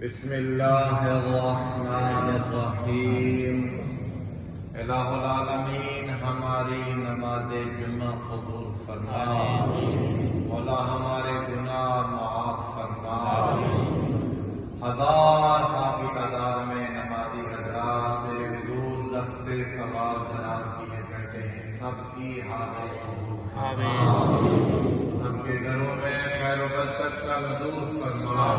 بسم اللہ الرحمن الرحیم۔ الہ العالمین ہماری نماز جمعہ قبول فرما، مولا ہمارے گناہ معاف فرما۔ ہزار کی تعداد میں نمازی حضرات تیرے حضور دستے سوال جناب کیے بیٹھے ہیں، سب کی حاضر قبول فرما، سب کے گھروں میں خیر و برکت کا نزول فرما۔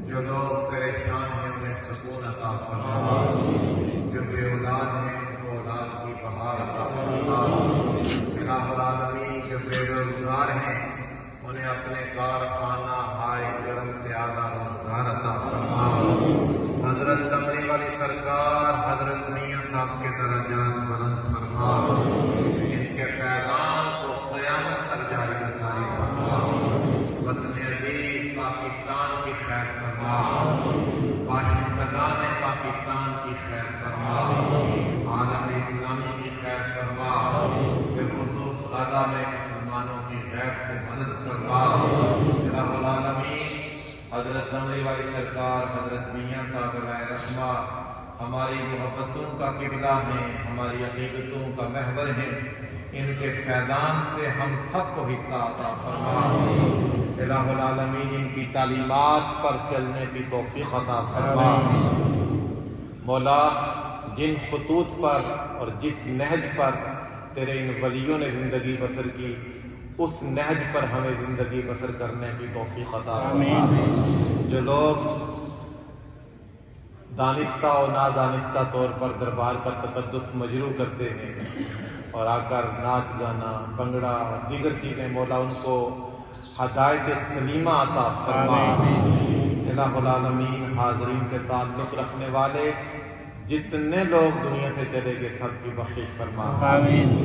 جو لوگ پریشان ہیں انہیں سکون عطا فرما، جو بے اولاد ہیں ان کو اولاد کی بہار عطا فرما۔ الہ العالمین جو بے روزگار ہیں انہیں اپنے کارخانہ ہائے کرم سے اعلیٰ روزگار عطا فرما۔ حضرت دمڑی والی سرکار حضرت میاں صاحب کے درجات بلند فرما، ان کے فیضان کو قیامت تک جاری و ساری فرما۔ وطن عزیز پاکستان کی خیر فرما، باشندگان پاکستان کی خیر فرما، عالم اسلامی کی خیر فرما، بالخصوص غزہ میں مسلمانوں کی خیر سے مدد فرما۔ الہ العالمین حضرت دمڑی والی سرکار حضرت میاں صاحب علیہ رحمہ ہماری محبتوں کا قبلہ ہیں، ہماری عقیدتوں کا محور ہیں، ان کے فیضان سے ہم سب کو حصہ عطا فرما۔ الہ العالمین ان کی تعلیمات پر چلنے کی توفیق عطا فرما۔ مولا جن خطوط پر اور جس نہج پر تیرے ان ولیوں نے زندگی بسر کی، اس نہج پر ہمیں زندگی بسر کرنے کی توفیق عطا فرما۔ جو لوگ دانستہ و نادانستہ طور پر دربار کا تقدس مجروح کرتے ہیں اور آ کر ناچ گانا بنگڑا اور دیگر چیزیں، مولا ان کو ہدایت سلیمہ عطا فرما۔ الہ العالمین حاضرین سے تعلق رکھنے والے جتنے لوگ دنیا سے چلے گئے سب کی بخشش فرما۔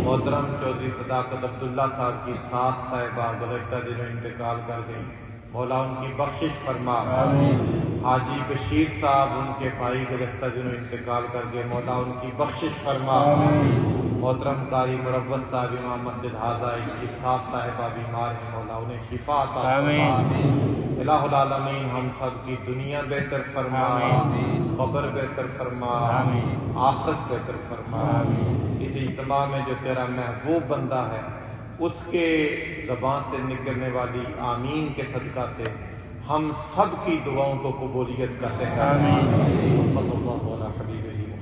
محترم چودھری صداقت عبداللہ صاحب کی ساس صاحبہ گزشتہ دنوں انتقال کر گئی، مولا ان کی بخشش فرما۔ حاجی بشیر صاحب ان کے بھائی گزشتہ دنوں انتقال کر گئے، مولا ان کی بخشش فرما۔ محترم قاری مروت صاحب امام مسجد حاضہ ان کی ساس صاحبہ بیمار ہیں، مولا انہیں شفا عطا فرما۔ الہ العالمین ہم سب کی دنیا بہتر فرما، قبر بہتر فرما، آخرت بہتر فرما۔ اس اجتماع میں جو تیرا محبوب بندہ ہے اس کے زبان سے نکلنے والی آمین کے صدقہ سے ہم سب کی دعاؤں کو قبولیت کا صحرا۔ صلی اللہ علیہ وسلم۔